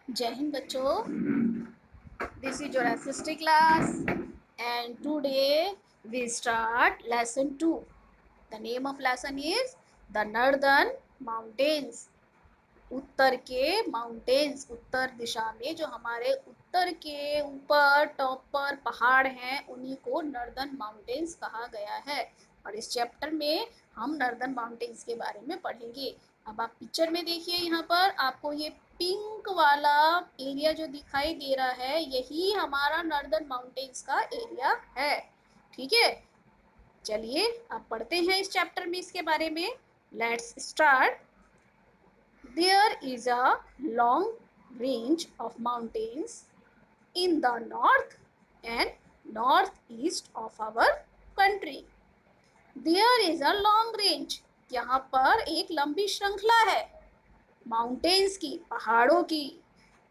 जय हिंद बच्चों, this is your SST class and today we start lesson 2. The name of lesson is the Northern Mountains. उत्तर के mountains, उत्तर दिशा में जो हमारे उत्तर के ऊपर टॉप पर पहाड़ हैं उन्हीं को नॉर्दर्न माउंटेन्स कहा गया है। और इस चैप्टर में हम नॉर्दर्न माउंटेन्स के बारे में पढ़ेंगे। अब आप पिक्चर में देखिए, यहाँ पर आपको ये पिंक वाला एरिया जो दिखाई दे रहा है यही हमारा नॉर्दर्न माउंटेन्स का एरिया है। ठीक है, चलिए अब पढ़ते हैं इस चैप्टर में इसके बारे में। Let's start. There is a long range of mountains in the north and northeast of our country. There is a long range. यहाँ पर एक लंबी श्रृंखला है माउंटेन्स की, पहाड़ों की।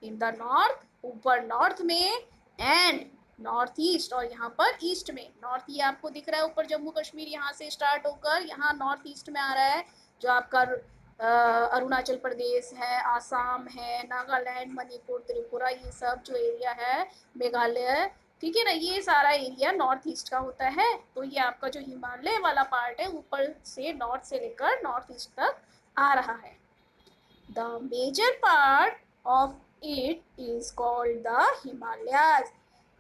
इन द नॉर्थ, ऊपर नॉर्थ में, एंड नॉर्थ ईस्ट, और यहाँ पर ईस्ट में। नॉर्थ ये आपको दिख रहा है ऊपर जम्मू कश्मीर, यहाँ से स्टार्ट होकर यहाँ नॉर्थ ईस्ट में आ रहा है, जो आपका अरुणाचल प्रदेश है, आसाम है, नागालैंड, मणिपुर, त्रिपुरा, ये सब जो एरिया है, मेघालय, ठीक है ना, ये सारा एरिया नॉर्थ ईस्ट का होता है। तो ये आपका जो हिमालय वाला पार्ट है ऊपर से नॉर्थ से लेकर नॉर्थ ईस्ट तक आ रहा है। The major part of it is called the Himalayas.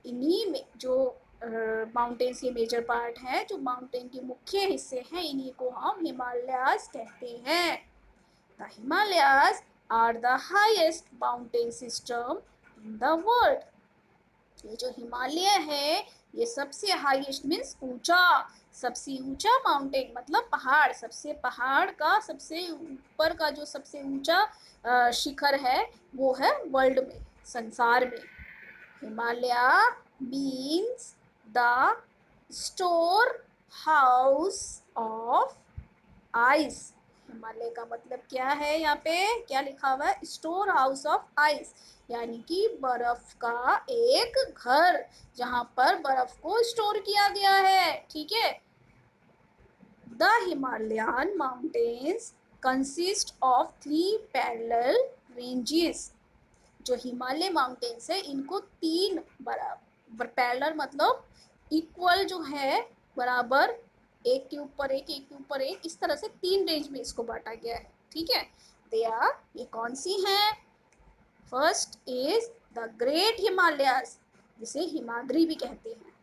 इन्हीं में जो माउंटेन्स के मेजर पार्ट हैं, जो माउंटेन के मुख्य हिस्से हैं, इन्हीं को हम हिमालयास कहते हैं। The Himalayas are the highest mountain system in the world. ये जो हिमालय है ये सबसे हाईएस्ट मीन्स ऊंचा, सबसे ऊंचा माउंटेन मतलब पहाड़, सबसे पहाड़ का सबसे ऊपर का जो सबसे ऊंचा शिखर है वो है वर्ल्ड में, संसार में। Himalaya means the store house of ice. Himalaya का मतलब क्या है, यहाँ पे क्या लिखा हुआ है, स्टोर हाउस ऑफ आइस, यानी कि बर्फ का एक घर जहां पर बर्फ को स्टोर किया गया है। ठीक है। The Himalayan mountains consist of 3 parallel ranges. जो हिमालय माउंटेन्स है इनको 3 बराबर, पैरेलल मतलब इक्वल जो है, बराबर, एक के ऊपर एक, एक के ऊपर एक, इस तरह से 3 रेंज में इसको बांटा गया है। ठीक है। ये कौन सी हैं? First is the great Himalayas, जिसे हिमाद्री भी कहते हैं।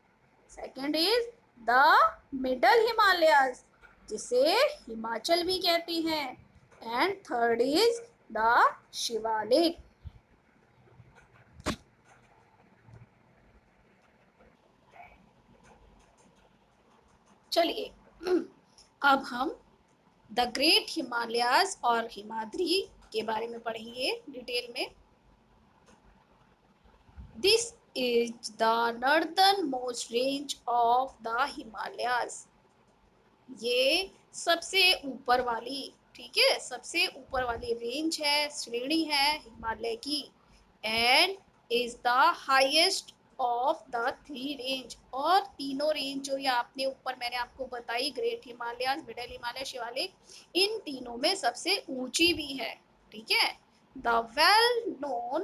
Second is the middle Himalayas, जिसे हिमाचल भी कहते हैं। And third is the Shivalik. चलिए अब हम द ग्रेट हिमालयाज और हिमाद्री के बारे में पढ़ेंगे डिटेल में। This is the northern most range of the Himalayas. ये सबसे ऊपर वाली, ठीक है, सबसे ऊपर वाली रेंज है, श्रेणी है हिमालय की। And is the highest of the 3 range, और तीनों रेंज जो ये आपने ऊपर मैंने आपको बताई, ग्रेट हिमालय, मिडल हिमालय, शिवालिक, इन तीनों में सबसे ऊंची भी है। ठीक है। The well known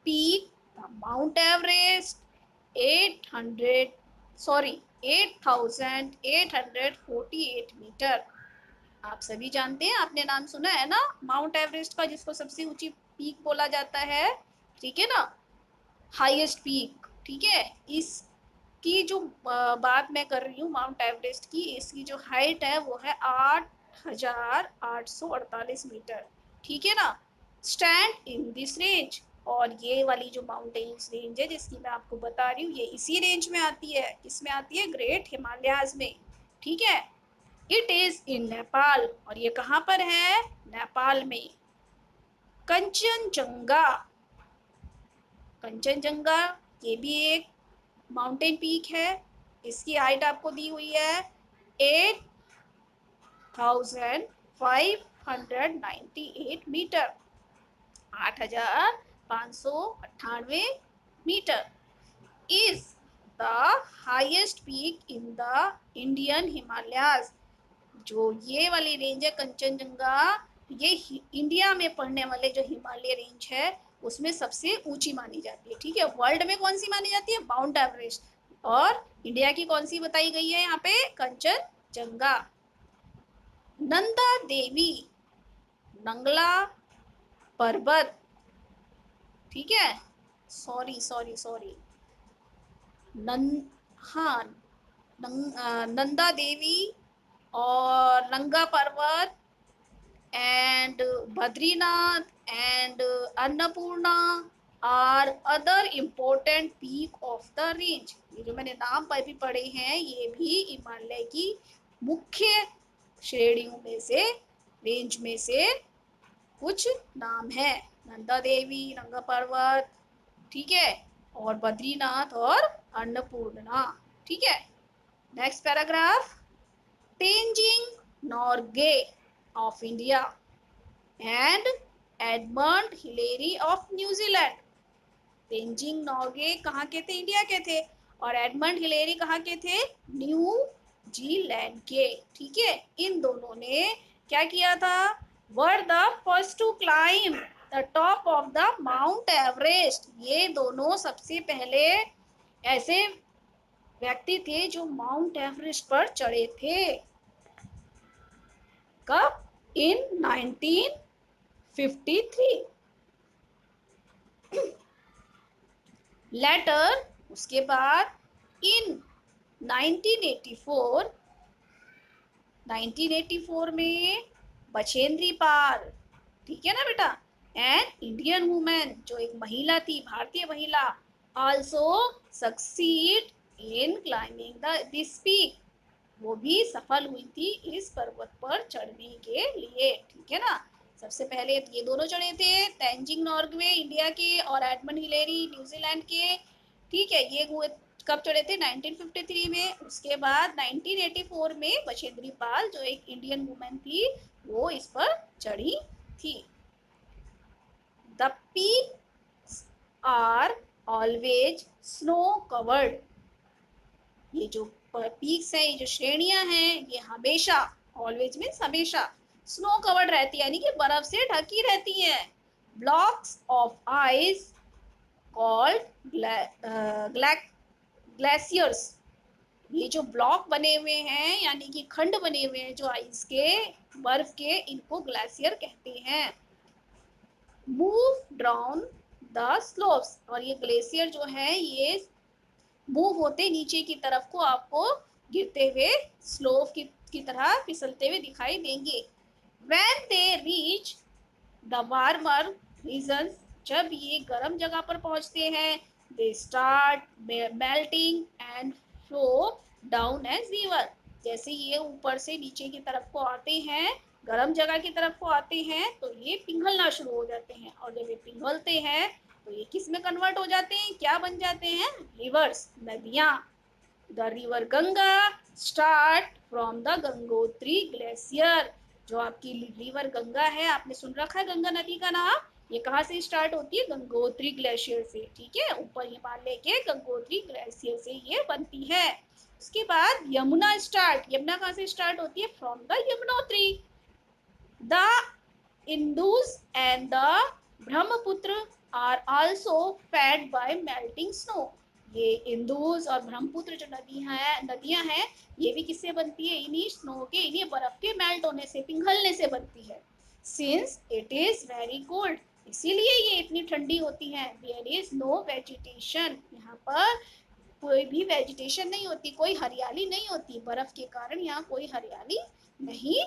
peak, the mount Everest 8,848 metre. आप सभी जानते हैं, आपने नाम सुना है ना माउंट एवरेस्ट का, जिसको सबसे ऊंची पीक बोला जाता है। ठीक है ना, हाईएस्ट पीक। ठीक है। इसकी जो बात मैं कर रही हूँ माउंट एवरेस्ट की, इसकी जो हाइट है वो है 8,848 मीटर। ठीक है ना। स्टैंड इन दिस रेंज, और ये वाली जो माउंटेन्स रेंज है जिसकी मैं आपको बता रही हूँ, ये इसी रेंज में आती है। किसमें आती है? ग्रेट हिमालयाज में। ठीक है। इट इज इन नेपाल, और ये कहाँ पर है? नेपाल में। कंचनजंगा, कंचनजंगा ये भी एक माउंटेन पीक है। इसकी हाइट आपको दी हुई है 8,598 metre, 8,598 metre. Is the highest peak in the Indian Himalayas. जो ये वाली रेंज है कंचनजंगा, ये इंडिया में पड़ने वाले जो हिमालय रेंज है उसमें सबसे ऊंची मानी जाती है। ठीक है, वर्ल्ड में कौन सी मानी जाती है? Mount Everest. और इंडिया की कौन सी बताई गई है यहाँ पे? कंचनजंगा। नंदा देवी नंगला पर्वत, ठीक है, सॉरी सॉरी सॉरी, नं हाँ, नंदा देवी और नंगा पर्वत and Badrinath and Annapurna are other important peak of the range। ये जो मैंने नाम पर भी पढ़े हैं ये भी हिमालय की मुख्य श्रेणियों में से, रेंज में से कुछ नाम है। नंदा देवी, नंगा पर्वत, ठीक है, और बद्रीनाथ और अन्नपूर्णा। ठीक है, next paragraph. Tenzing Norgay of India and Edmund Hillary of New Zealand. Tenzing Norgay कहाँ के थे? इंडिया के थे। और एडमंड हिलेरी कहाँ के थे? न्यू जीलैंड के। ठीक है, इन दोनों ने क्या किया था? Were the first to climb the top of the mount Everest. ये दोनों सबसे पहले ऐसे व्यक्ति थे जो माउंट एवरेस्ट पर चढ़े थे। कब? इन 1953। लेटर उसके बाद इन 1984 में बछेंद्री पाल, ठीक है ना बेटा, एंड इंडियन वुमेन, जो एक महिला थी, भारतीय महिला, also succeed in climbing this peak. वो भी सफल हुई थी इस पर्वत पर चढ़ने के लिए। ठीक है ना, सबसे पहले ये दोनों चढ़े थे, तेंजिंग नॉर्गे इंडिया के और एडमंड हिलेरी न्यूजीलैंड के। ठीक है, ये कब चढ़े थे? 1953 में। उसके बाद 1984 में बछेंद्री पाल, जो एक इंडियन वुमेन थी, वो इस पर चढ़ी थी। The peaks are always snow covered. ये जो पीक्स है, ये जो श्रेणियां हैं, ये हमेशा, ऑलवेज मीन्स हमेशा, स्नो कवर्ड रहती है, यानी कि बर्फ से ढकी रहती है। Blocks of ice called glaciers. ये जो ब्लॉक बने हुए हैं, यानी कि खंड बने हुए हैं जो आइस के, बर्फ के, इनको ग्लेशियर कहते हैं। Move down the slopes. और ये ग्लेशियर जो है ये मूव होते नीचे की तरफ को आपको गिरते हुए स्लोप की तरह फिसलते हुए दिखाई देंगे। When they reach the warmer regions, जब ये गर्म जगह पर पहुंचते हैं, they start melting and flow down as river। जैसे ये ऊपर से नीचे की तरफ को आते हैं, गर्म जगह की तरफ को आते हैं, तो ये पिघलना शुरू हो जाते हैं। और जब ये पिघलते हैं तो ये किस में कन्वर्ट हो जाते हैं? क्या बन जाते हैं? रिवर्स, नदियां। The river Ganga start from the Gangotri glacier. जो आपकी रिवर गंगा है, आपने सुन रखा है गंगा नदी का नाम, ये कहाँ से स्टार्ट होती है? गंगोत्री ग्लेशियर से। ठीक है, ऊपर हिमालय के गंगोत्री ग्लेशियर से ये बनती है। उसके बाद यमुना स्टार्ट, यमुना कहाँ से स्टार्ट होती है? From the Yamunotri. The Indus and the Brahmaputra are also fed by melting snow. ये इंदुस और ब्रह्मपुत्र जो नदियां हैं, ये भी किससे बनती है? इन्हीं स्नो के, इन्हीं बर्फ के मेल्ट होने से, पिघलने से बनती है। Since it is very cold, इसीलिए ये इतनी ठंडी होती है। देयर इज नो वेजिटेशन, यहाँ पर कोई भी वेजिटेशन नहीं होती, कोई हरियाली नहीं होती, बर्फ के कारण यहाँ कोई हरियाली नहीं